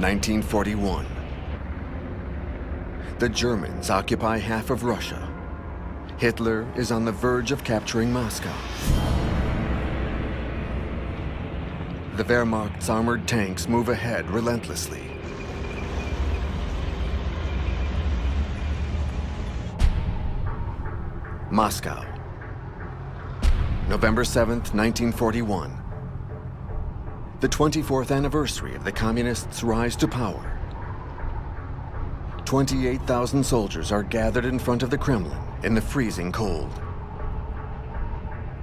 1941. The Germans occupy half of Russia. Hitler is on the verge of capturing Moscow. The Wehrmacht's armored tanks move ahead relentlessly. Moscow, November 7th, 1941. The 24th anniversary of the Communists' rise to power. 28,000 soldiers are gathered in front of the Kremlin in the freezing cold.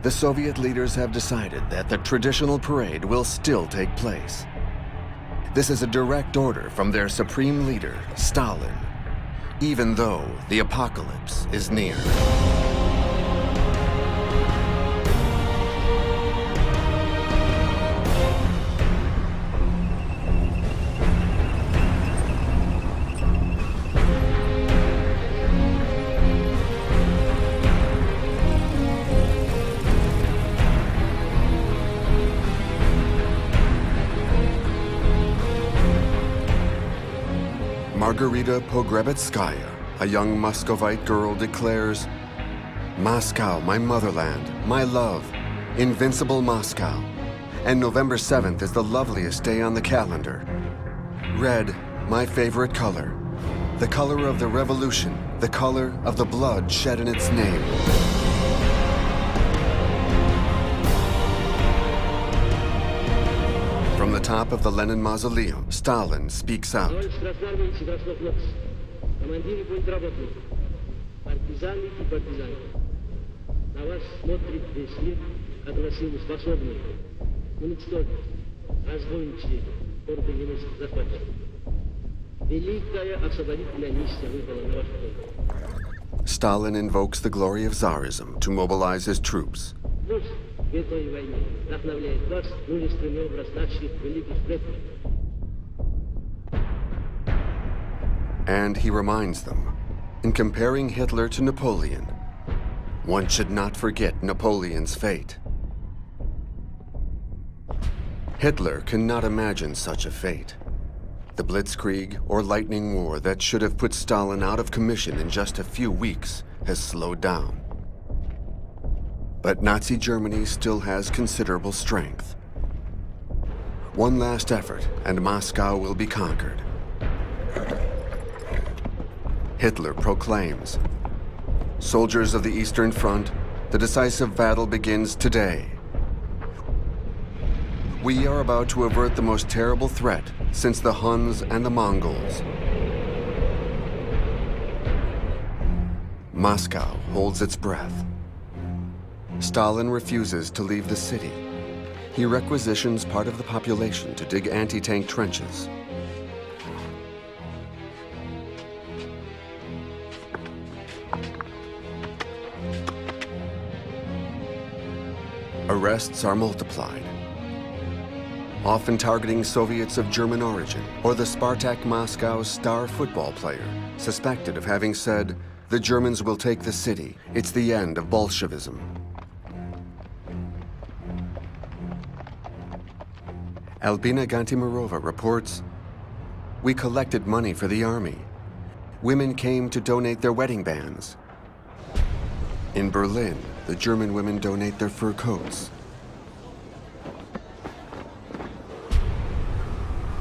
The Soviet leaders have decided that the traditional parade will still take place. This is a direct order from their supreme leader, Stalin, even though the apocalypse is near. Margarita Pogrebetskaya, a young Muscovite girl, declares, "Moscow, my motherland, my love, invincible Moscow. And November 7th is the loveliest day on the calendar. Red, my favorite color. The color of the revolution, the color of the blood shed in its name." From the top of the Lenin Mausoleum, Stalin speaks out. Stalin invokes the glory of Tsarism to mobilize his troops. And he reminds them, in comparing Hitler to Napoleon, one should not forget Napoleon's fate. Hitler cannot imagine such a fate. The Blitzkrieg, or lightning war that should have put Stalin out of commission in just a few weeks, has slowed down. But Nazi Germany still has considerable strength. One last effort, and Moscow will be conquered. Hitler proclaims, "Soldiers of the Eastern Front, the decisive battle begins today. We are about to avert the most terrible threat since the Huns and the Mongols." Moscow holds its breath. Stalin refuses to leave the city. He requisitions part of the population to dig anti-tank trenches. Arrests are multiplied, often targeting Soviets of German origin or the Spartak Moscow star football player, suspected of having said, "The Germans will take the city. It's the end of Bolshevism." Albina Gantimirova reports, "We collected money for the army. Women came to donate their wedding bands. In Berlin, the German women donate their fur coats."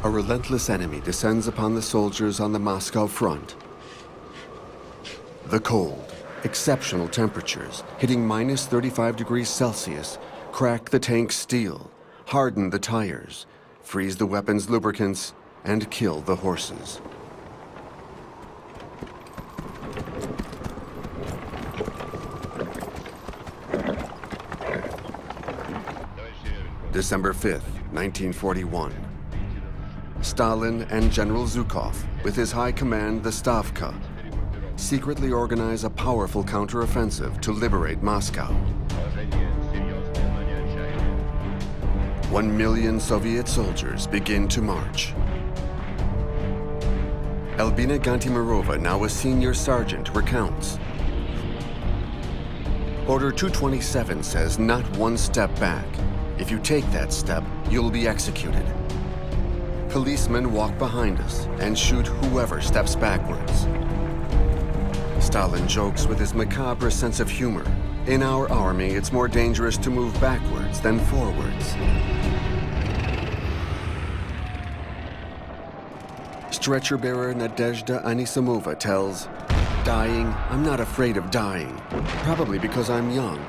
A relentless enemy descends upon the soldiers on the Moscow front. The cold, exceptional temperatures, hitting minus 35 degrees Celsius, crack the tank's steel, harden the tires, freeze the weapon's lubricants, and kill the horses. December 5th, 1941. Stalin and General Zhukov, with his high command, the Stavka, secretly organize a powerful counteroffensive to liberate Moscow. 1 million Soviet soldiers begin to march. Albina Gantimirova, now a senior sergeant, recounts. Order 227 says not one step back. If you take that step, you'll be executed. Policemen walk behind us and shoot whoever steps backwards. Stalin jokes with his macabre sense of humor. In our army, it's more dangerous to move backwards than forwards. Stretcher bearer Nadezhda Anisimova tells, "Dying, I'm not afraid of dying, probably because I'm young.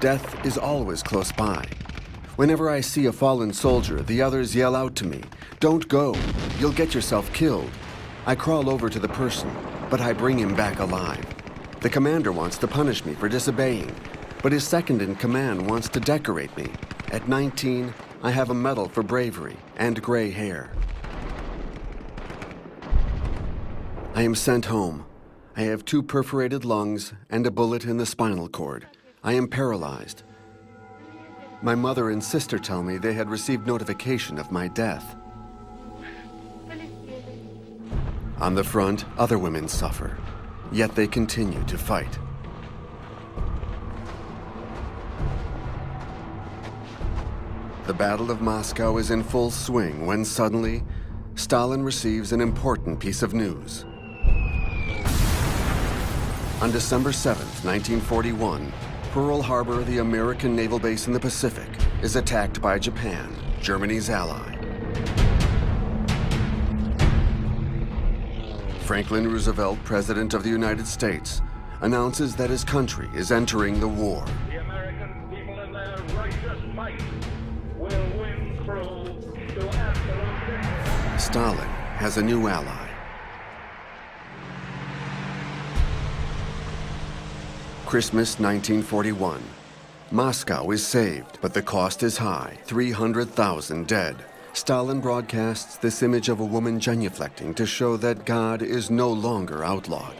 Death is always close by. Whenever I see a fallen soldier, the others yell out to me, 'Don't go, you'll get yourself killed.' I crawl over to the person, but I bring him back alive. The commander wants to punish me for disobeying, but his second in command wants to decorate me. At 19, I have a medal for bravery and gray hair. I am sent home. I have 2 perforated lungs and a bullet in the spinal cord. I am paralyzed. My mother and sister tell me they had received notification of my death. On the front, other women suffer, yet they continue to fight. The Battle of Moscow is in full swing when suddenly, Stalin receives an important piece of news. On December 7th, 1941, Pearl Harbor, the American naval base in the Pacific, is attacked by Japan, Germany's ally. Franklin Roosevelt, President of the United States, announces that his country is entering the war. The American people in their righteous might will win through to absolute victory. Stalin has a new ally. Christmas 1941. Moscow is saved, but the cost is high, 300,000 dead. Stalin broadcasts this image of a woman genuflecting to show that God is no longer outlawed.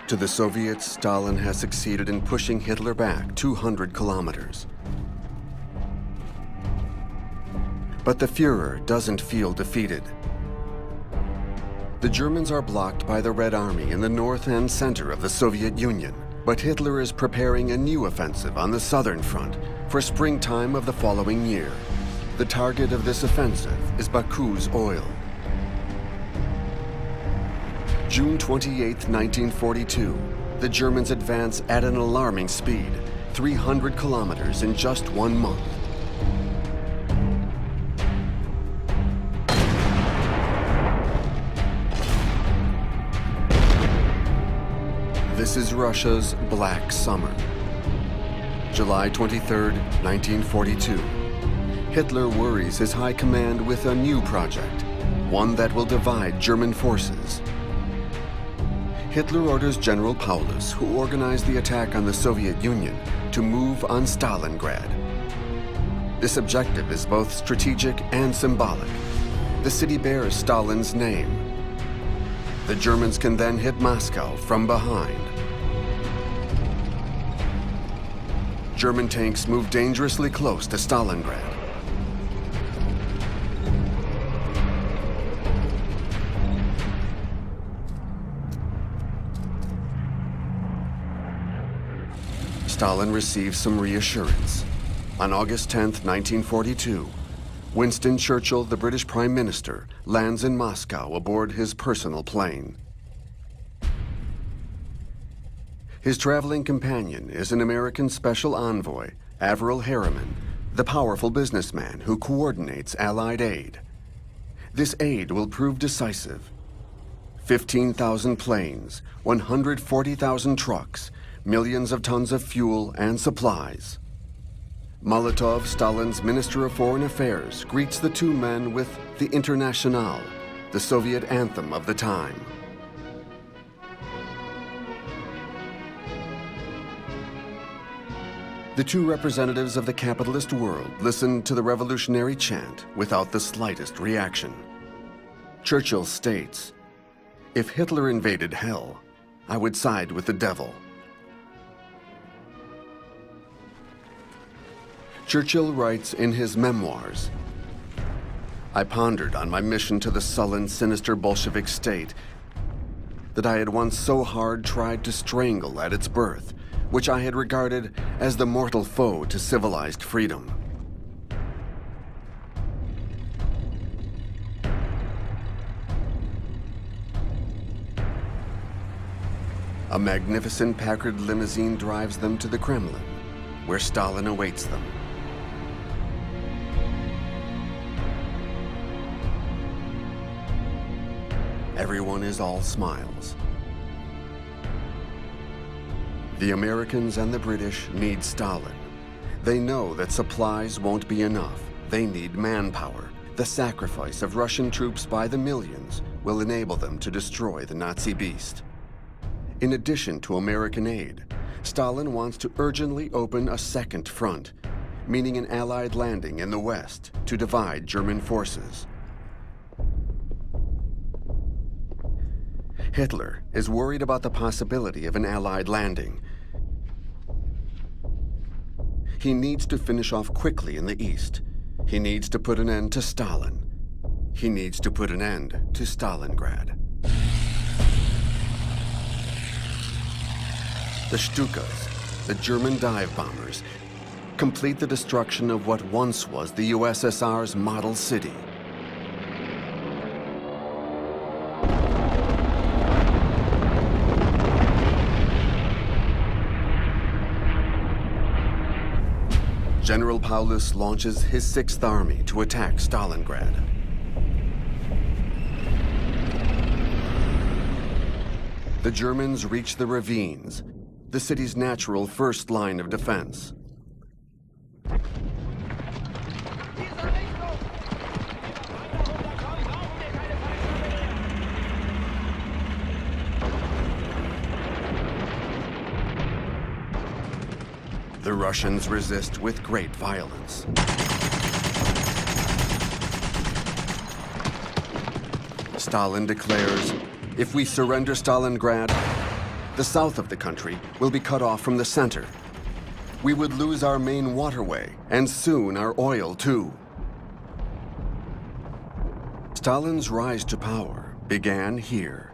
To the Soviets, Stalin has succeeded in pushing Hitler back 200 kilometers. But the Führer doesn't feel defeated. The Germans are blocked by the Red Army in the north and center of the Soviet Union, but Hitler is preparing a new offensive on the southern front for springtime of the following year. The target of this offensive is Baku's oil. June 28, 1942, the Germans advance at an alarming speed, 300 kilometers in just 1 month. This is Russia's Black Summer. July 23, 1942. Hitler worries his high command with a new project, one that will divide German forces. Hitler orders General Paulus, who organized the attack on the Soviet Union, to move on Stalingrad. This objective is both strategic and symbolic. The city bears Stalin's name. The Germans can then hit Moscow from behind. German tanks move dangerously close to Stalingrad. Stalin receives some reassurance. On August 10, 1942, Winston Churchill, the British Prime Minister, lands in Moscow aboard his personal plane. His traveling companion is an American special envoy, Averell Harriman, the powerful businessman who coordinates Allied aid. This aid will prove decisive. 15,000 planes, 140,000 trucks, millions of tons of fuel and supplies. Molotov, Stalin's Minister of Foreign Affairs, greets the two men with the Internationale, the Soviet anthem of the time. The two representatives of the capitalist world listen to the revolutionary chant without the slightest reaction. Churchill states, "If Hitler invaded hell, I would side with the devil." Churchill writes in his memoirs, I pondered on my mission to the sullen, sinister Bolshevik state that I had once so hard tried to strangle at its birth, which I had regarded as the mortal foe to civilized freedom. A magnificent Packard limousine drives them to the Kremlin, where Stalin awaits them. Everyone is all smiles. The Americans and the British need Stalin. They know that supplies won't be enough. They need manpower. The sacrifice of Russian troops by the millions will enable them to destroy the Nazi beast. In addition to American aid, Stalin wants to urgently open a second front, meaning an Allied landing in the West to divide German forces. Hitler is worried about the possibility of an Allied landing. He needs to finish off quickly in the East. He needs to put an end to Stalin. He needs to put an end to Stalingrad. The Stukas, the German dive bombers, complete the destruction of what once was the USSR's model city. General Paulus launches his 6th Army to attack Stalingrad. The Germans reach the ravines, the city's natural first line of defense. The Russians resist with great violence. Stalin declares, if we surrender Stalingrad, the south of the country will be cut off from the center. We would lose our main waterway, and soon our oil too. Stalin's rise to power began here,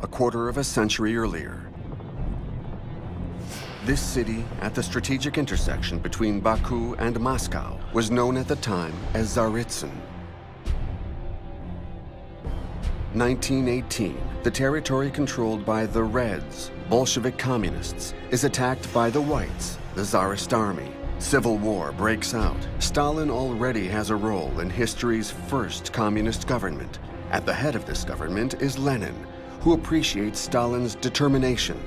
a quarter of a century earlier. This city, at the strategic intersection between Baku and Moscow, was known at the time as Tsaritsyn. 1918, the territory controlled by the Reds, Bolshevik communists, is attacked by the Whites, the Tsarist army. Civil war breaks out. Stalin already has a role in history's first communist government. At the head of this government is Lenin, who appreciates Stalin's determination.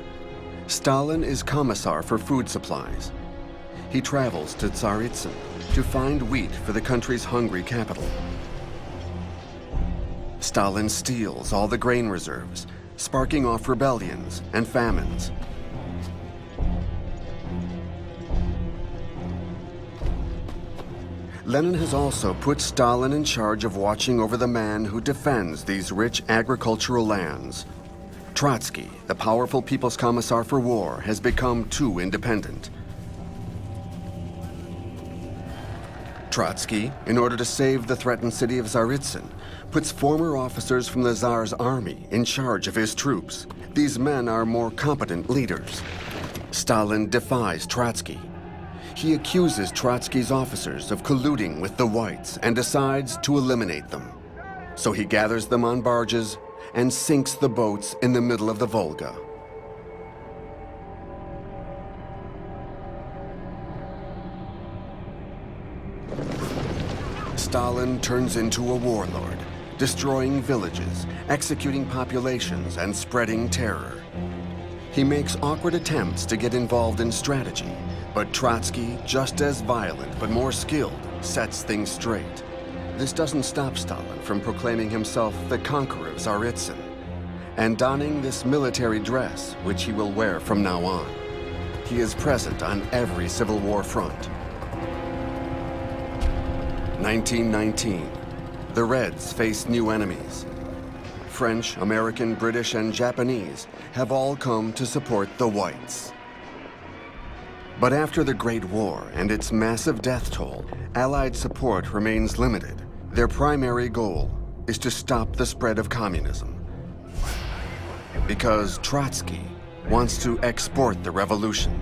Stalin is commissar for food supplies. He travels to Tsaritsyn to find wheat for the country's hungry capital. Stalin steals all the grain reserves, sparking off rebellions and famines. Lenin has also put Stalin in charge of watching over the man who defends these rich agricultural lands. Trotsky, the powerful People's Commissar for War, has become too independent. Trotsky, in order to save the threatened city of Tsaritsyn, puts former officers from the Tsar's army in charge of his troops. These men are more competent leaders. Stalin defies Trotsky. He accuses Trotsky's officers of colluding with the Whites and decides to eliminate them. So he gathers them on barges and sinks the boats in the middle of the Volga. Stalin turns into a warlord, destroying villages, executing populations, and spreading terror. He makes awkward attempts to get involved in strategy, but Trotsky, just as violent but more skilled, sets things straight. This doesn't stop Stalin from proclaiming himself the conqueror of Tsaritsyn and donning this military dress, which he will wear from now on. He is present on every Civil War front. 1919. The Reds face new enemies. French, American, British, and Japanese have all come to support the Whites. But after the Great War and its massive death toll, Allied support remains limited. Their primary goal is to stop the spread of communism. Because Trotsky wants to export the revolution.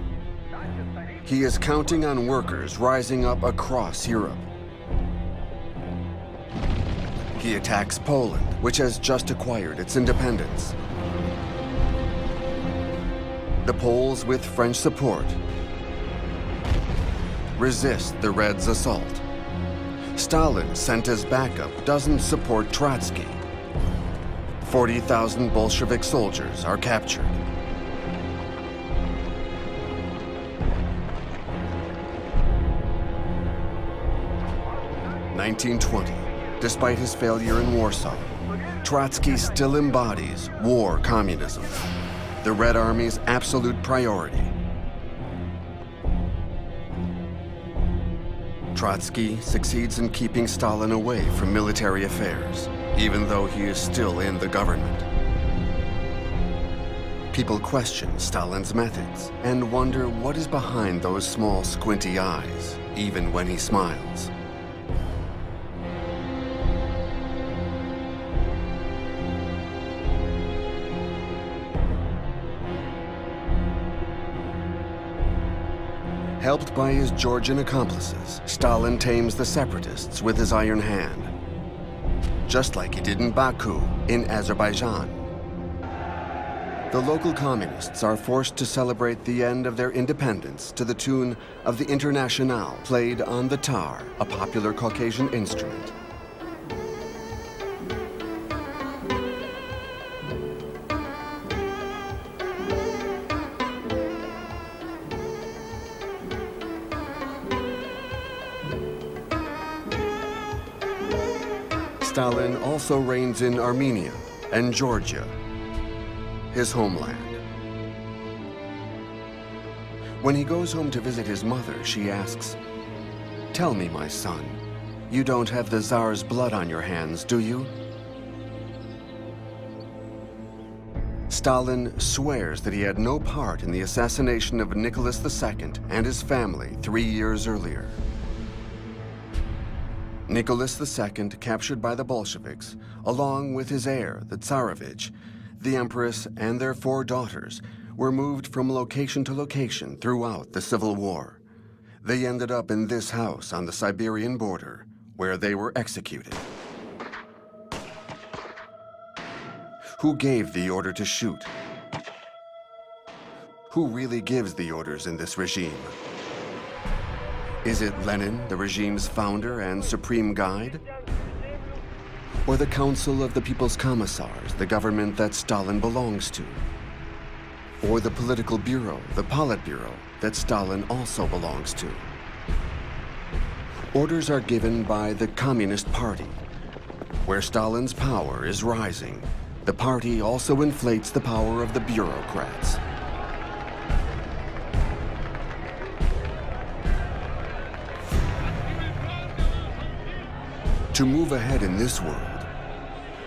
He is counting on workers rising up across Europe. He attacks Poland, which has just acquired its independence. The Poles, with French support, resist the Reds' assault. Stalin, sent as backup, doesn't support Trotsky. 40,000 Bolshevik soldiers are captured. In 1920, despite his failure in Warsaw, Trotsky still embodies war communism, the Red Army's absolute priority. Trotsky succeeds in keeping Stalin away from military affairs, even though he is still in the government. People question Stalin's methods and wonder what is behind those small, squinty eyes, even when he smiles. Helped by his Georgian accomplices, Stalin tames the separatists with his iron hand, just like he did in Baku, in Azerbaijan. The local communists are forced to celebrate the end of their independence to the tune of the Internationale, played on the tar, a popular Caucasian instrument. Stalin also reigns in Armenia and Georgia, his homeland. When he goes home to visit his mother, she asks, "Tell me, my son, you don't have the Tsar's blood on your hands, do you?" Stalin swears that he had no part in the assassination of Nicholas II and his family 3 years earlier. Nicholas II, captured by the Bolsheviks, along with his heir, the Tsarevich, the Empress, and their 4 daughters, were moved from location to location throughout the Civil War. They ended up in this house on the Siberian border, where they were executed. Who gave the order to shoot? Who really gives the orders in this regime? Is it Lenin, the regime's founder and supreme guide? Or the Council of the People's Commissars, the government that Stalin belongs to? Or the Political Bureau, the Politburo, that Stalin also belongs to? Orders are given by the Communist Party. Where Stalin's power is rising, the party also inflates the power of the bureaucrats. To move ahead in this world,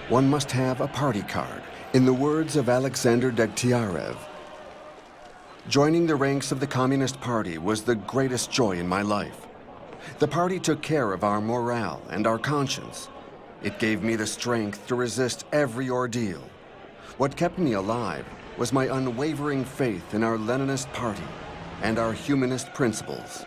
one must have a party card. In the words of Alexander Degtyarev, "Joining the ranks of the Communist Party was the greatest joy in my life. The party took care of our morale and our conscience. It gave me the strength to resist every ordeal. What kept me alive was my unwavering faith in our Leninist party and our humanist principles."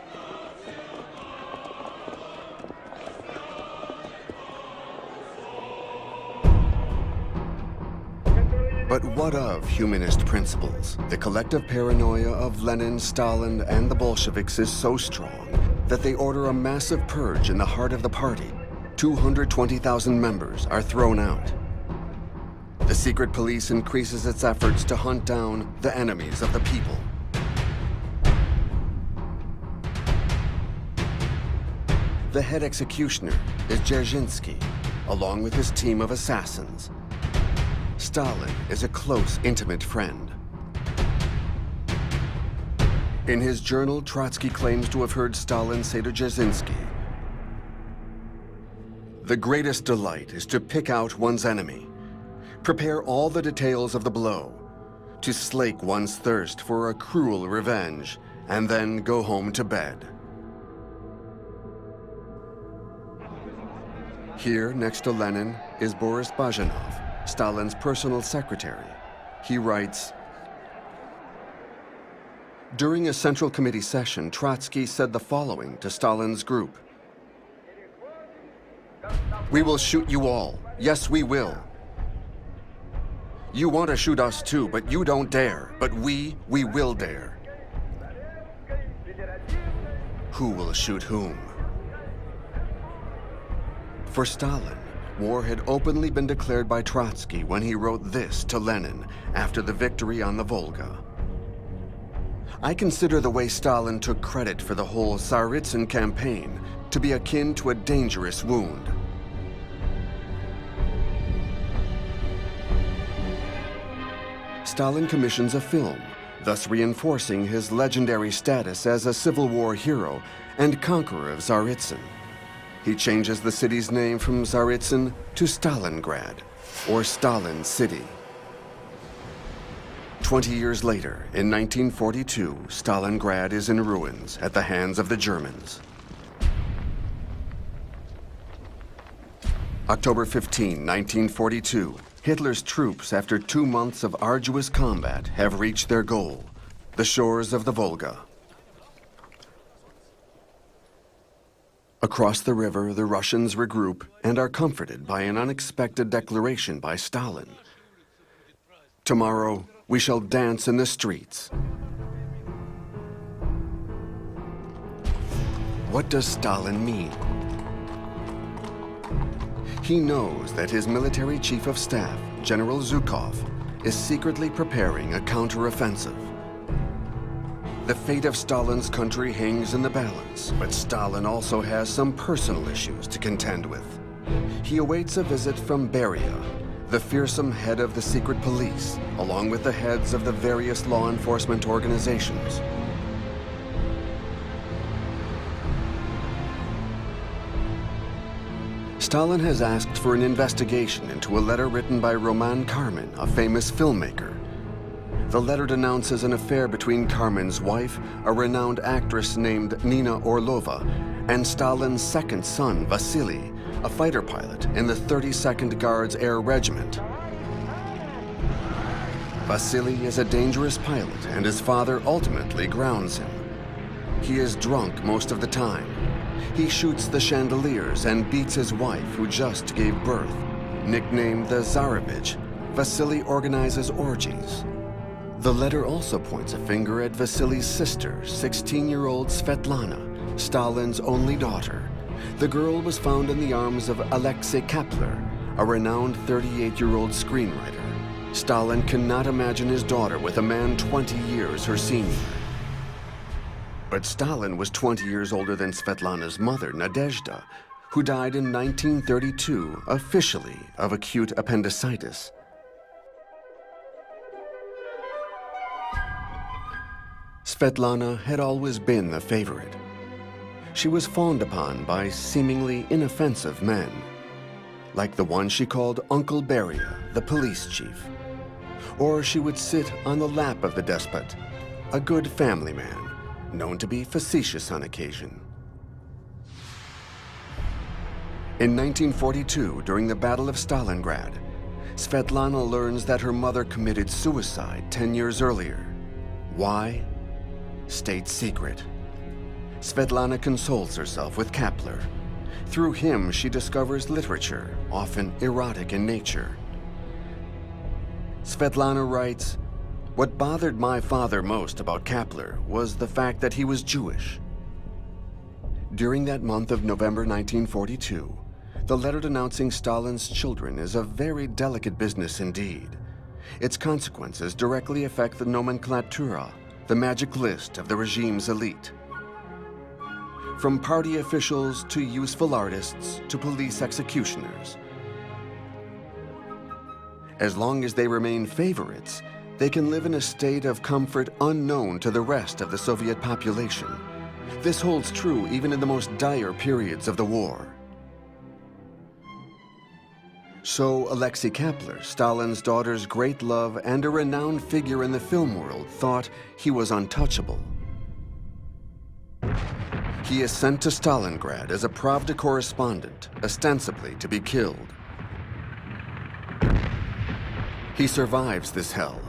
But what of humanist principles? The collective paranoia of Lenin, Stalin, and the Bolsheviks is so strong that they order a massive purge in the heart of the party. 220,000 members are thrown out. The secret police increases its efforts to hunt down the enemies of the people. The head executioner is Dzerzhinsky, along with his team of assassins. Stalin is a close, intimate friend. In his journal, Trotsky claims to have heard Stalin say to Dzerzhinsky, "The greatest delight is to pick out one's enemy, prepare all the details of the blow, to slake one's thirst for a cruel revenge, and then go home to bed." Here, next to Lenin, is Boris Bajanov, Stalin's personal secretary. He writes, "During a Central Committee session, Trotsky said the following to Stalin's group. We will shoot you all. Yes, we will. You want to shoot us too, but you don't dare. But we will dare. Who will shoot whom?" For Stalin, war had openly been declared by Trotsky when he wrote this to Lenin after the victory on the Volga. "I consider the way Stalin took credit for the whole Tsaritsyn campaign to be akin to a dangerous wound. Stalin commissions a film, thus reinforcing his legendary status as a Civil War hero and conqueror of Tsaritsyn. He changes the city's name from Tsaritsyn to Stalingrad, or Stalin City. 20 years later, in 1942, Stalingrad is in ruins at the hands of the Germans. October 15, 1942, Hitler's troops, after 2 months of arduous combat, have reached their goal, the shores of the Volga. Across the river, the Russians regroup and are comforted by an unexpected declaration by Stalin. "Tomorrow, we shall dance in the streets." What does Stalin mean? He knows that his military chief of staff, General Zhukov, is secretly preparing a counteroffensive. The fate of Stalin's country hangs in the balance, but Stalin also has some personal issues to contend with. He awaits a visit from Beria, the fearsome head of the secret police, along with the heads of the various law enforcement organizations. Stalin has asked for an investigation into a letter written by Roman Karmin, a famous filmmaker. The letter denounces an affair between Karmin's wife, a renowned actress named Nina Orlova, and Stalin's second son, Vasily, a fighter pilot in the 32nd Guards Air Regiment. Vasily is a dangerous pilot, and his father ultimately grounds him. He is drunk most of the time. He shoots the chandeliers and beats his wife, who just gave birth. Nicknamed the Tsarevich, Vasily organizes orgies. The letter also points a finger at Vasily's sister, 16-year-old Svetlana, Stalin's only daughter. The girl was found in the arms of Alexei Kapler, a renowned 38-year-old screenwriter. Stalin cannot imagine his daughter with a man 20 years her senior. But Stalin was 20 years older than Svetlana's mother, Nadezhda, who died in 1932, officially of acute appendicitis. Svetlana had always been the favorite. She was fawned upon by seemingly inoffensive men, like the one she called Uncle Beria, the police chief. Or she would sit on the lap of the despot, a good family man, known to be facetious on occasion. In 1942, during the Battle of Stalingrad, Svetlana learns that her mother committed suicide 10 years earlier. Why? State secret. Svetlana consoles herself with Kapler. Through him, she discovers literature, often erotic in nature. Svetlana writes, "What bothered my father most about Kapler was the fact that he was Jewish." During that month of November 1942, the letter denouncing Stalin's children is a very delicate business indeed. Its consequences directly affect the nomenklatura, the magic list of the regime's elite. From party officials to useful artists to police executioners. As long as they remain favorites, they can live in a state of comfort unknown to the rest of the Soviet population. This holds true even in the most dire periods of the war. So Alexei Kapler, Stalin's daughter's great love and a renowned figure in the film world, thought he was untouchable. he is sent to Stalingrad as a Pravda correspondent, ostensibly to be killed. He survives this hell,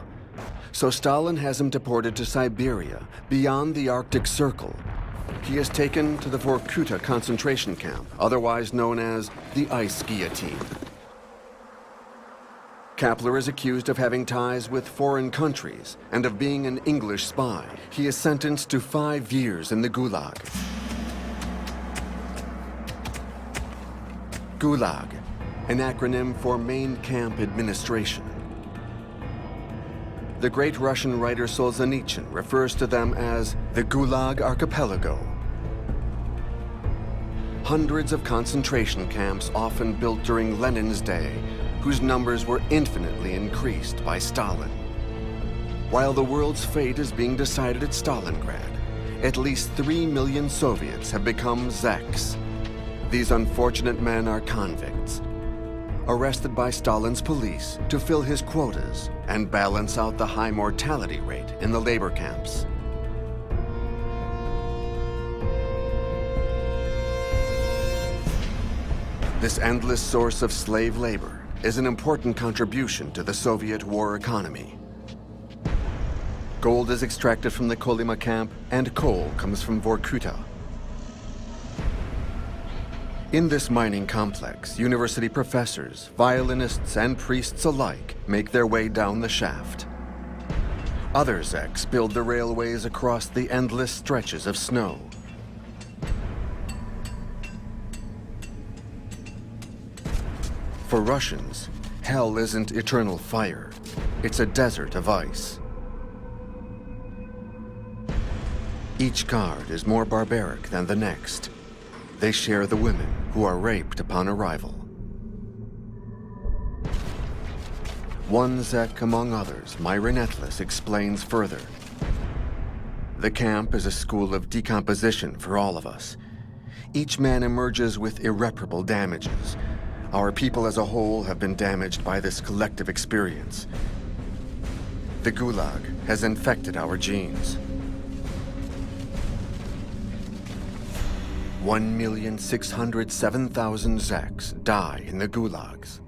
so Stalin has him deported to Siberia, beyond the Arctic Circle. He is taken to the Vorkuta concentration camp, otherwise known as the Ice Guillotine. Kapler is accused of having ties with foreign countries and of being an English spy. He is sentenced to 5 years in the Gulag. Gulag, an acronym for Main Camp Administration. The great Russian writer Solzhenitsyn refers to them as the Gulag Archipelago. Hundreds of concentration camps, often built during Lenin's day, whose numbers were infinitely increased by Stalin. While the world's fate is being decided at Stalingrad, at least 3 million Soviets have become zeks. These unfortunate men are convicts, arrested by Stalin's police to fill his quotas and balance out the high mortality rate in the labor camps. This endless source of slave labor is an important contribution to the Soviet war economy. Gold is extracted from the Kolyma camp, and coal comes from Vorkuta. In this mining complex, university professors, violinists, and priests alike make their way down the shaft. Other zeks build the railways across the endless stretches of snow. For Russians, hell isn't eternal fire. It's a desert of ice. Each guard is more barbaric than the next. They share the women who are raped upon arrival. One zek among others, Myron Etlis, explains further. The camp is a school of decomposition for all of us. Each man emerges with irreparable damages. Our people as a whole have been damaged by this collective experience. The Gulag has infected our genes. 1,607,000 zeks die in the gulags.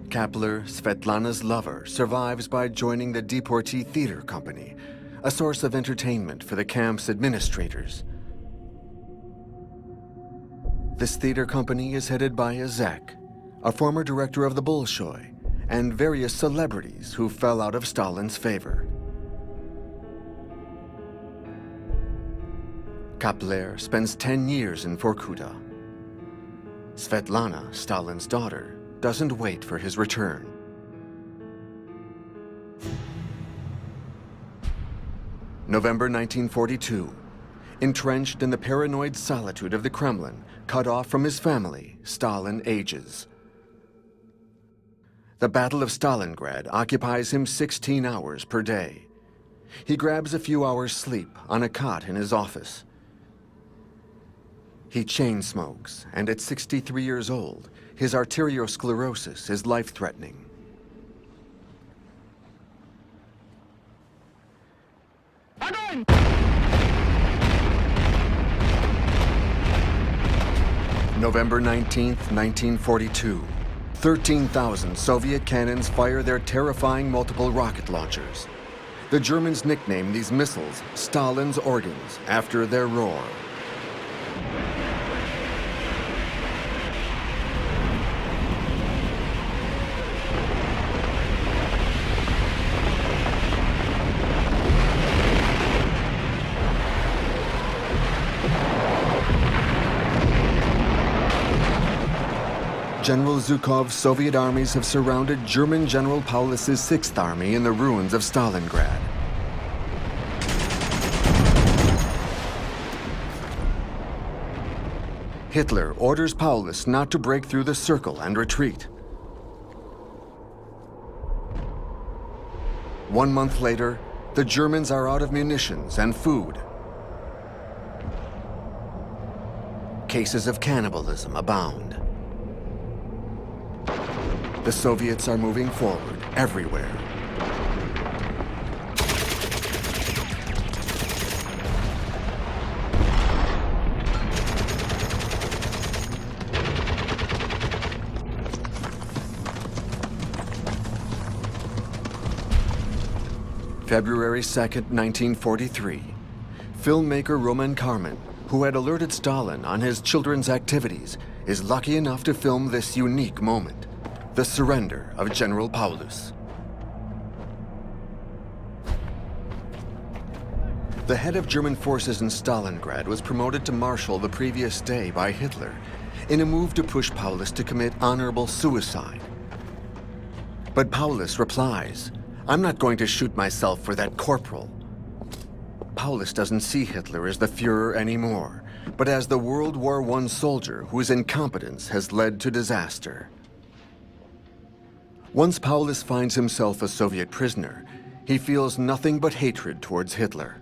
Kapler, Svetlana's lover, survives by joining the Deportee Theater Company, a source of entertainment for the camp's administrators. This theater company is headed by a zek, a former director of the Bolshoi, and various celebrities who fell out of Stalin's favor. Kapler spends 10 years in Vorkuta. Svetlana, Stalin's daughter, doesn't wait for his return. November 1942. Entrenched in the paranoid solitude of the Kremlin, cut off from his family, Stalin ages. The Battle of Stalingrad occupies him 16 hours per day. He grabs a few hours' sleep on a cot in his office. He chain smokes, and at 63 years old, his arteriosclerosis is life-threatening. November 19th, 1942. 13,000 Soviet cannons fire their terrifying multiple rocket launchers. The Germans nickname these missiles Stalin's organs after their roar. General Zhukov's Soviet armies have surrounded German General Paulus's 6th Army in the ruins of Stalingrad. Hitler orders Paulus not to break through the circle and retreat. 1 month later, the Germans are out of munitions and food. Cases of cannibalism abound. The Soviets are moving forward everywhere. February 2nd, 1943, filmmaker Roman Karman, who had alerted Stalin on his children's activities, is lucky enough to film this unique moment, the surrender of General Paulus. The head of German forces in Stalingrad was promoted to marshal the previous day by Hitler in a move to push Paulus to commit honorable suicide. But Paulus replies, "I'm not going to shoot myself for that corporal." Paulus doesn't see Hitler as the Führer anymore, but as the World War I soldier whose incompetence has led to disaster. Once Paulus finds himself a Soviet prisoner, he feels nothing but hatred towards Hitler.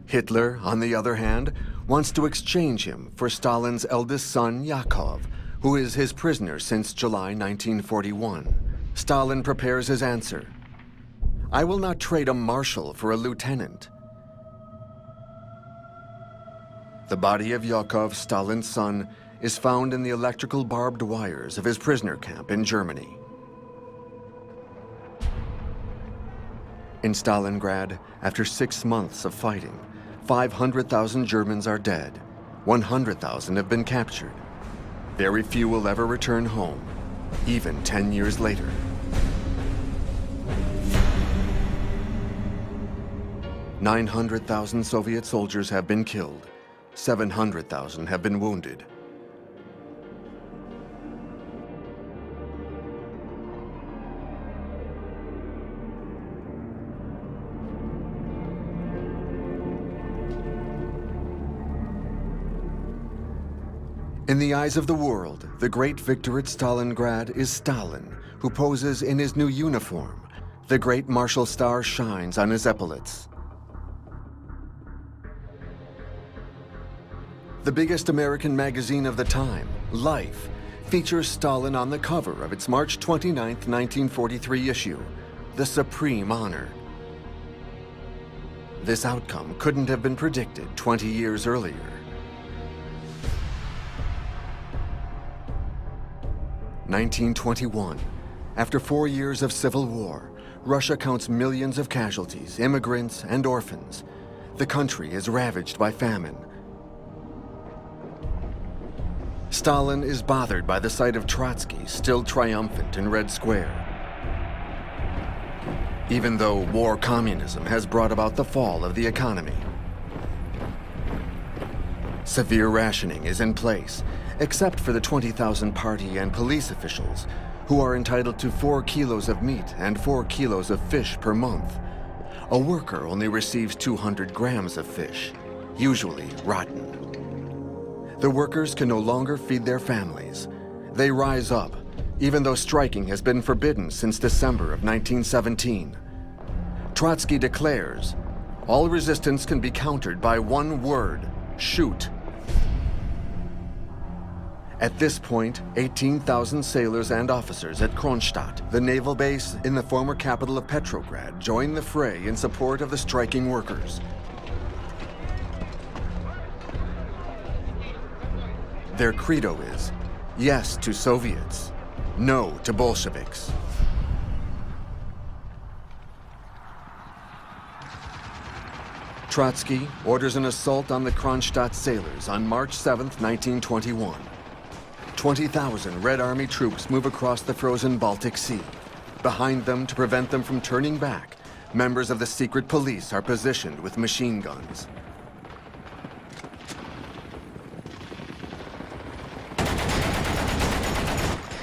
Hitler, on the other hand, wants to exchange him for Stalin's eldest son, Yakov, who is his prisoner since July 1941. Stalin prepares his answer. "I will not trade a marshal for a lieutenant." The body of Yakov, Stalin's son, is found in the electrical barbed wires of his prisoner camp in Germany. In Stalingrad, after 6 months of fighting, 500,000 Germans are dead. 100,000 have been captured. Very few will ever return home, even 10 years later. "900,000 Soviet soldiers have been killed. 700,000 have been wounded." In the eyes of the world, the great victor at Stalingrad is Stalin, who poses in his new uniform. The great martial star shines on his epaulets. The biggest American magazine of the time, Life, features Stalin on the cover of its March 29, 1943 issue, the supreme honor. This outcome couldn't have been predicted 20 years earlier. (1921). After 4 years of civil war, Russia counts millions of casualties, immigrants, and orphans. The country is ravaged by famine. Stalin is bothered by the sight of Trotsky still triumphant in Red Square. Even though war communism has brought about the fall of the economy. Severe rationing is in place, except for the 20,000 party and police officials, who are entitled to 4 kilos of meat and 4 kilos of fish per month. A worker only receives 200 grams of fish, usually rotten. The workers can no longer feed their families. They rise up, even though striking has been forbidden since December of 1917. Trotsky declares, "All resistance can be countered by one word: shoot." At this point, 18,000 sailors and officers at Kronstadt, the naval base in the former capital of Petrograd, join the fray in support of the striking workers. Their credo is, yes to Soviets, no to Bolsheviks. Trotsky orders an assault on the Kronstadt sailors on March 7, 1921. 20,000 Red Army troops move across the frozen Baltic Sea. Behind them, to prevent them from turning back, members of the secret police are positioned with machine guns.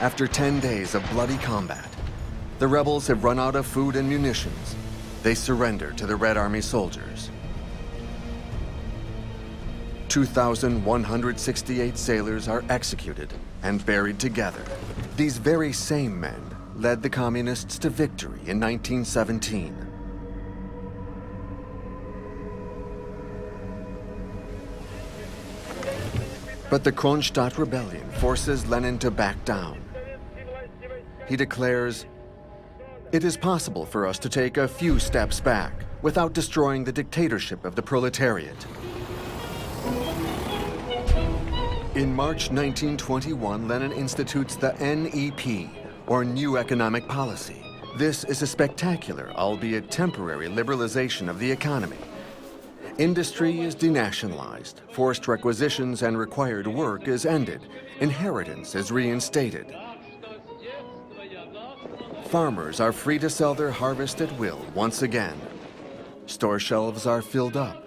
After 10 days of bloody combat, the rebels have run out of food and munitions. They surrender to the Red Army soldiers. 2,168 sailors are executed and buried together. These very same men led the communists to victory in 1917. But the Kronstadt rebellion forces Lenin to back down. He declares, "It is possible for us to take a few steps back without destroying the dictatorship of the proletariat." In March 1921, Lenin institutes the NEP, or New Economic Policy. This is a spectacular, albeit temporary, liberalization of the economy. Industry is denationalized, forced requisitions and required work is ended, inheritance is reinstated. Farmers are free to sell their harvest at will once again. Store shelves are filled up.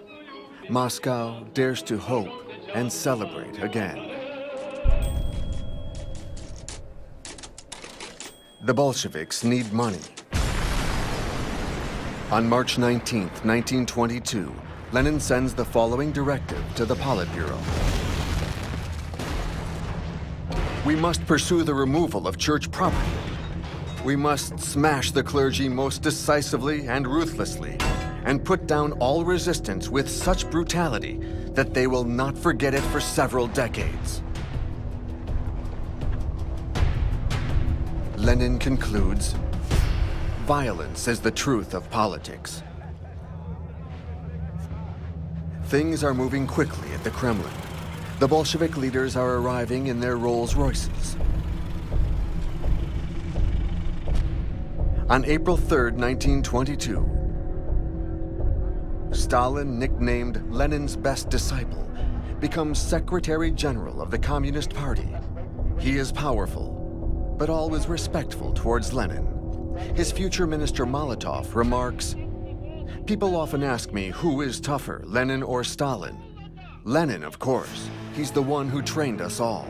Moscow dares to hope and celebrate again. The Bolsheviks need money. On March 19, 1922, Lenin sends the following directive to the Politburo. We must pursue the removal of church property. We must smash the clergy most decisively and ruthlessly, and put down all resistance with such brutality that they will not forget it for several decades. Lenin concludes, violence is the truth of politics. Things are moving quickly at the Kremlin. The Bolshevik leaders are arriving in their Rolls-Royces. On April 3, 1922, Stalin, nicknamed Lenin's best disciple, becomes Secretary General of the Communist Party. He is powerful, but always respectful towards Lenin. His future minister Molotov remarks, "People often ask me who is tougher, Lenin or Stalin? Lenin, of course. He's the one who trained us all."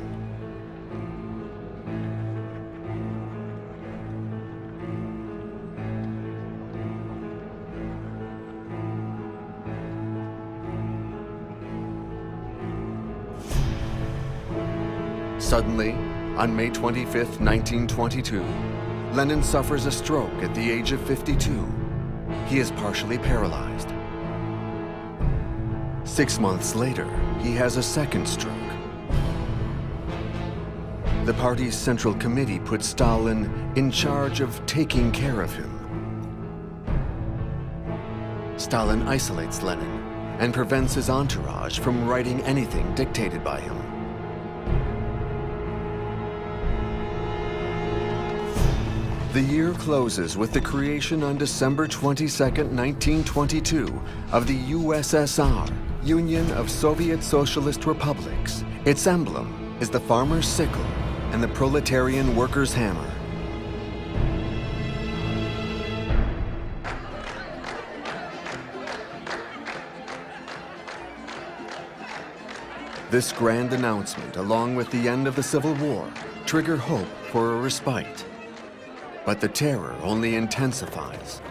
Suddenly, on May 25, 1922, Lenin suffers a stroke at the age of 52. He is partially paralyzed. 6 months later, he has a second stroke. The party's Central Committee put Stalin in charge of taking care of him. Stalin isolates Lenin and prevents his entourage from writing anything dictated by him. The year closes with the creation on December 22, 1922, of the USSR, Union of Soviet Socialist Republics. Its emblem is the farmer's sickle and the proletarian worker's hammer. This grand announcement, along with the end of the Civil War, trigger hope for a respite. But the terror only intensifies.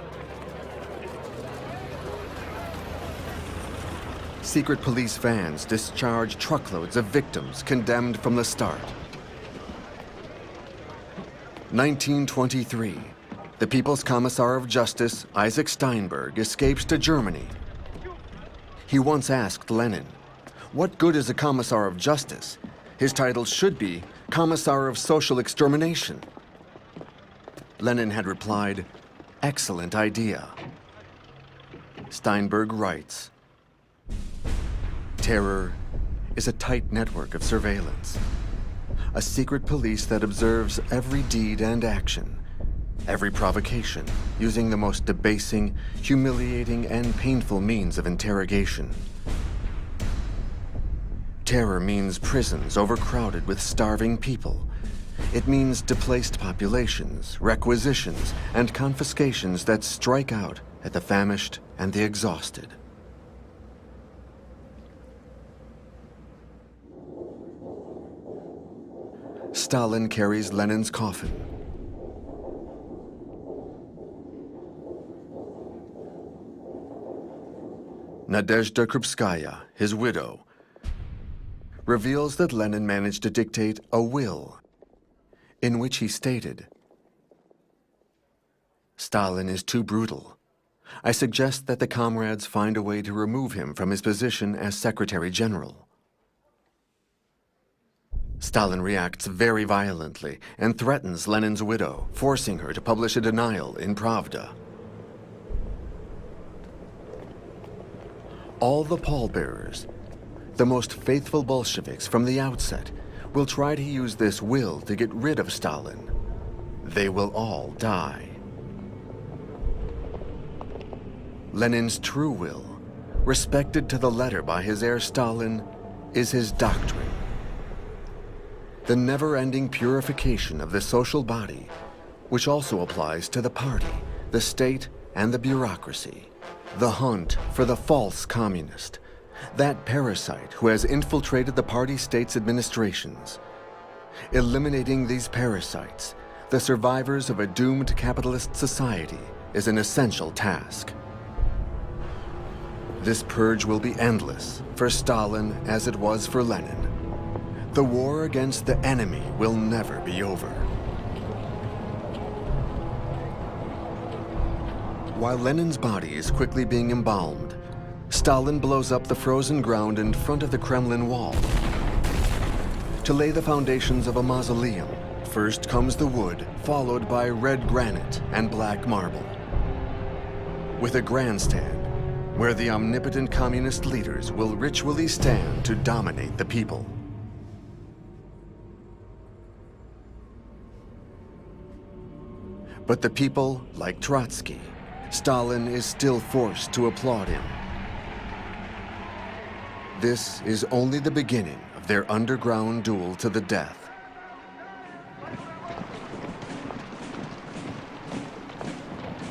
Secret police vans discharge truckloads of victims condemned from the start. 1923, the People's Commissar of Justice, Isaac Steinberg, escapes to Germany. He once asked Lenin, "What good is a Commissar of Justice? His title should be Commissar of Social Extermination." Lenin had replied, "Excellent idea." Steinberg writes, "Terror is a tight network of surveillance, a secret police that observes every deed and action, every provocation, using the most debasing, humiliating, and painful means of interrogation. Terror means prisons overcrowded with starving people. It means displaced populations, requisitions, and confiscations that strike out at the famished and the exhausted." Stalin carries Lenin's coffin. Nadezhda Krupskaya, his widow, reveals that Lenin managed to dictate a will in which he stated, "Stalin is too brutal. I suggest that the comrades find a way to remove him from his position as Secretary General." Stalin reacts very violently and threatens Lenin's widow, forcing her to publish a denial in Pravda. All the pallbearers, The most faithful Bolsheviks from the outset will try to use this will to get rid of Stalin. They will all die. Lenin's true will, respected to the letter by his heir Stalin, is his doctrine. The never-ending purification of the social body, which also applies to the party, the state, and the bureaucracy. The hunt for the false communist, that parasite who has infiltrated the party state's administrations. Eliminating these parasites, the survivors of a doomed capitalist society, is an essential task. This purge will be endless for Stalin as it was for Lenin. The war against the enemy will never be over. While Lenin's body is quickly being embalmed, Stalin blows up the frozen ground in front of the Kremlin wall. To lay the foundations of a mausoleum, first comes the wood, followed by red granite and black marble. With a grandstand, where the omnipotent communist leaders will ritually stand to dominate the people. But the people, like Trotsky, Stalin is still forced to applaud him. This is only the beginning of their underground duel to the death.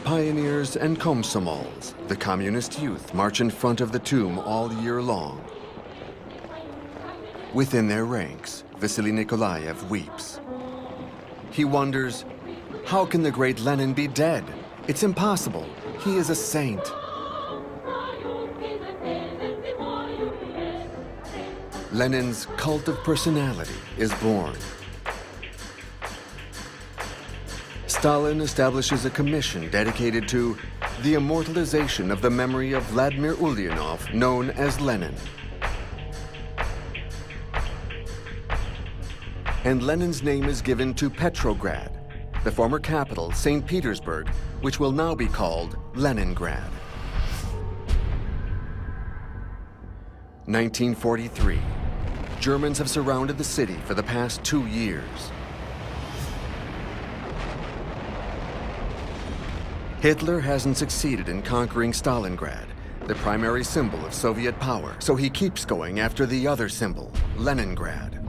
Pioneers and komsomols, the communist youth, march in front of the tomb all year long. Within their ranks, Vasily Nikolaev weeps. He wonders, how can the great Lenin be dead? It's impossible. He is a saint. Lenin's cult of personality is born. Stalin establishes a commission dedicated to the immortalization of the memory of Vladimir Ulyanov, known as Lenin. And Lenin's name is given to Petrograd, the former capital, St. Petersburg, which will now be called Leningrad. 1943. Germans have surrounded the city for the past 2 years. Hitler hasn't succeeded in conquering Stalingrad, the primary symbol of Soviet power, so he keeps going after the other symbol, Leningrad.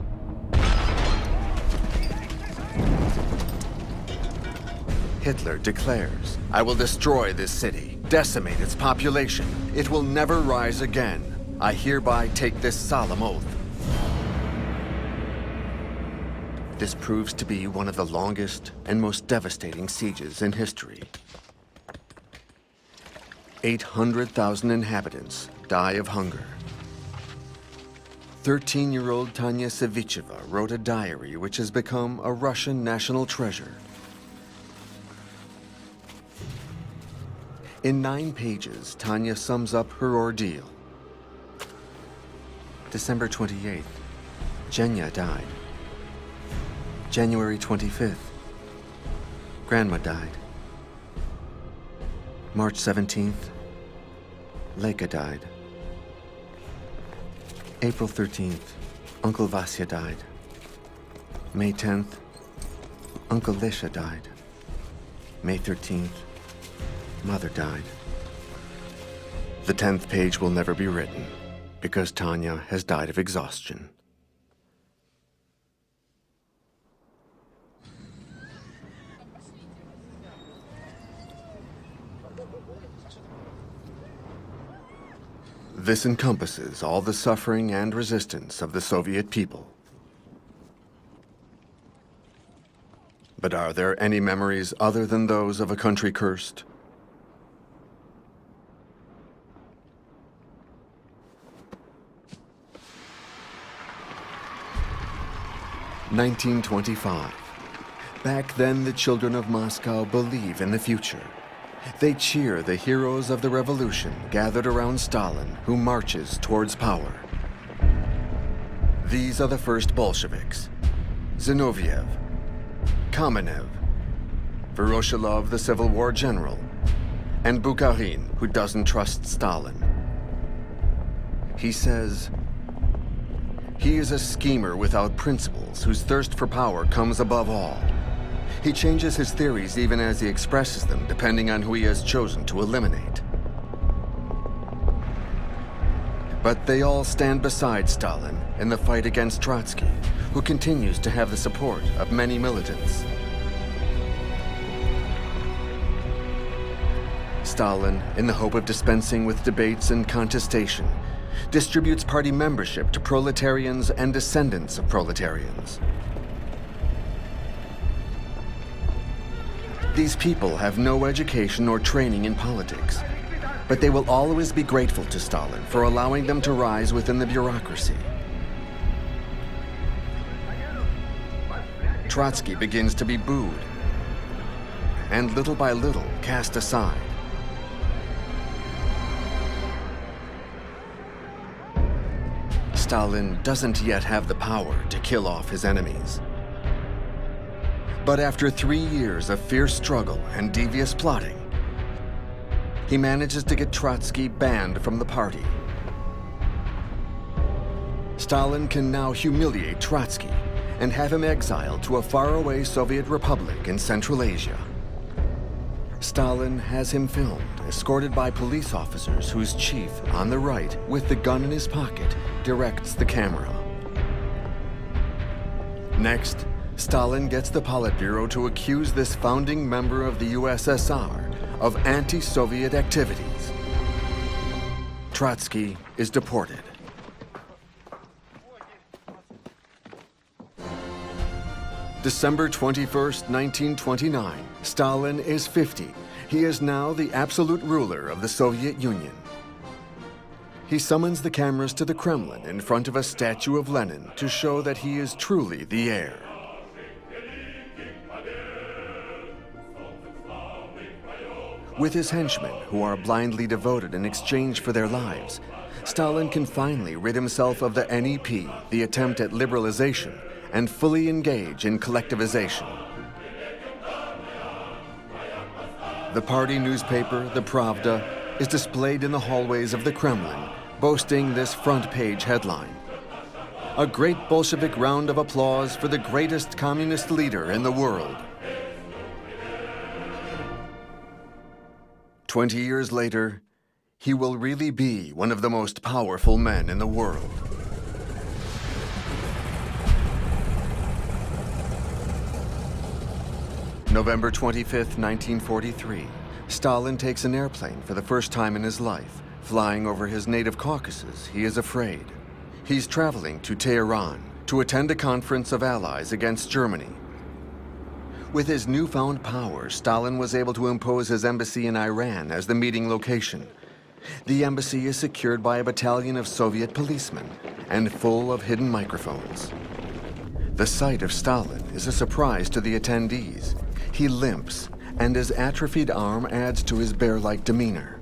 Hitler declares, "I will destroy this city, decimate its population. It will never rise again. I hereby take this solemn oath." This proves to be one of the longest and most devastating sieges in history. 800,000 inhabitants die of hunger. 13-year-old Tanya Savicheva wrote a diary which has become a Russian national treasure. In 9 pages, Tanya sums up her ordeal. December 28th, Zhenya died. January 25th, Grandma died. March 17th, Leka died. April 13th, Uncle Vasya died. May 10th, Uncle Lisha died. May 13th, Mother died. The 10th page will never be written because Tanya has died of exhaustion. This encompasses all the suffering and resistance of the Soviet people. But are there any memories other than those of a country cursed? (1925). Back then, the children of Moscow believe in the future. They cheer the heroes of the revolution gathered around Stalin, who marches towards power. These are the first Bolsheviks: Zinoviev, Kamenev, Voroshilov, the Civil War general, and Bukharin, who doesn't trust Stalin. He says, He is a schemer without principles whose thirst for power comes above all. He changes his theories even as he expresses them, depending on who he has chosen to eliminate. But they all stand beside Stalin in the fight against Trotsky, who continues to have the support of many militants. Stalin, in the hope of dispensing with debates and contestation, distributes party membership to proletarians and descendants of proletarians. These people have no education or training in politics, but they will always be grateful to Stalin for allowing them to rise within the bureaucracy. Trotsky begins to be booed, and little by little cast aside. Stalin doesn't yet have the power to kill off his enemies. But after 3 years of fierce struggle and devious plotting, he manages to get Trotsky banned from the party. Stalin can now humiliate Trotsky and have him exiled to a faraway Soviet republic in Central Asia. Stalin has him filmed, escorted by police officers whose chief, on the right, with the gun in his pocket, directs the camera. Next, Stalin gets the Politburo to accuse this founding member of the USSR of anti-Soviet activities. Trotsky is deported. December 21st, 1929, Stalin is 50. He is now the absolute ruler of the Soviet Union. He summons the cameras to the Kremlin in front of a statue of Lenin to show that he is truly the heir. With his henchmen, who are blindly devoted in exchange for their lives, Stalin can finally rid himself of the NEP, the attempt at liberalization, and fully engage in collectivization. The party newspaper, the Pravda, is displayed in the hallways of the Kremlin, boasting this front-page headline: "A great Bolshevik round of applause for the greatest communist leader in the world." 20 years later, he will really be one of the most powerful men in the world. November 25th, 1943, Stalin takes an airplane for the first time in his life. Flying over his native Caucasus, he is afraid. He's traveling to Tehran to attend a conference of allies against Germany. With his newfound power, Stalin was able to impose his embassy in Iran as the meeting location. The embassy is secured by a battalion of Soviet policemen and full of hidden microphones. The sight of Stalin is a surprise to the attendees. He limps, and his atrophied arm adds to his bear-like demeanor.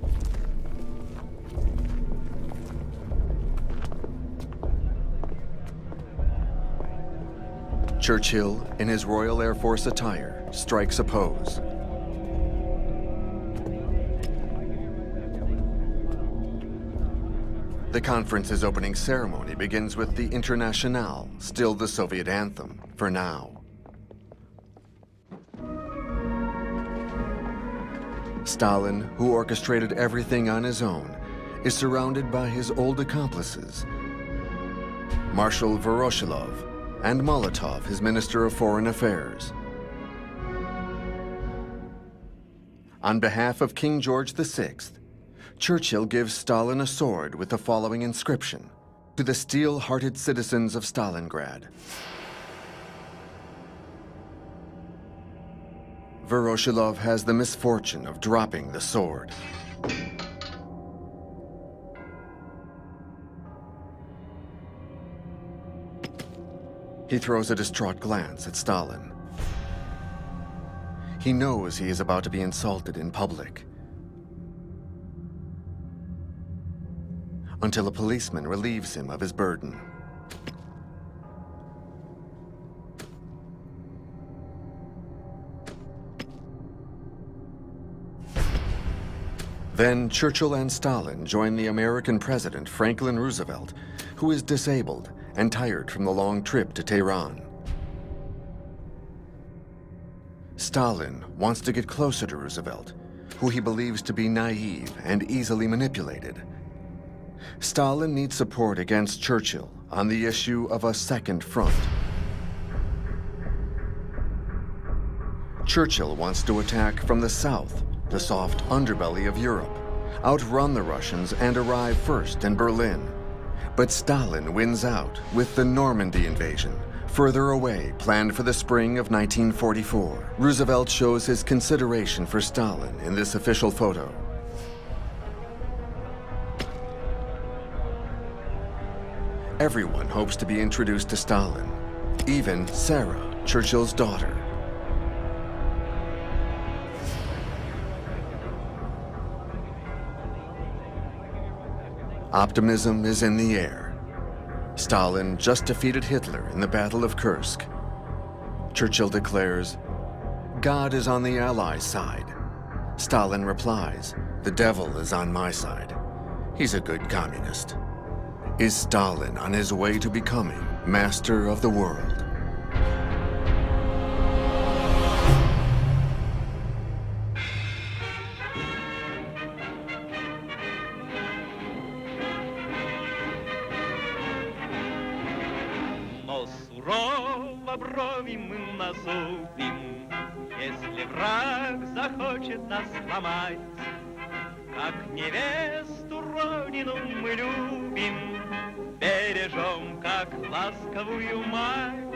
Churchill, in his Royal Air Force attire, strikes a pose. The conference's opening ceremony begins with the Internationale, still the Soviet anthem, for now. Stalin, who orchestrated everything on his own, is surrounded by his old accomplices, Marshal Voroshilov and Molotov, his Minister of Foreign Affairs. On behalf of King George VI, Churchill gives Stalin a sword with the following inscription: "To the steel-hearted citizens of Stalingrad." Voroshilov has the misfortune of dropping the sword. He throws a distraught glance at Stalin. He knows he is about to be insulted in public, until a policeman relieves him of his burden. Then Churchill and Stalin join the American President Franklin Roosevelt, who is disabled and tired from the long trip to Tehran. Stalin wants to get closer to Roosevelt, who he believes to be naive and easily manipulated. Stalin needs support against Churchill on the issue of a second front. Churchill wants to attack from the south, the soft underbelly of Europe, outrun the Russians and arrive first in Berlin. But Stalin wins out with the Normandy invasion, further away, planned for the spring of 1944. Roosevelt shows his consideration for Stalin in this official photo. Everyone hopes to be introduced to Stalin, even Sarah, Churchill's daughter. Optimism is in the air. Stalin just defeated Hitler in the Battle of Kursk. Churchill declares, "God is on the Allies' side." Stalin replies, "The devil is on my side. He's a good communist." Is Stalin on his way to becoming master of the world? Но сурово брови мы насупим, если враг захочет нас сломать. Как невесту родину мы любим, бережем, как ласковую мать.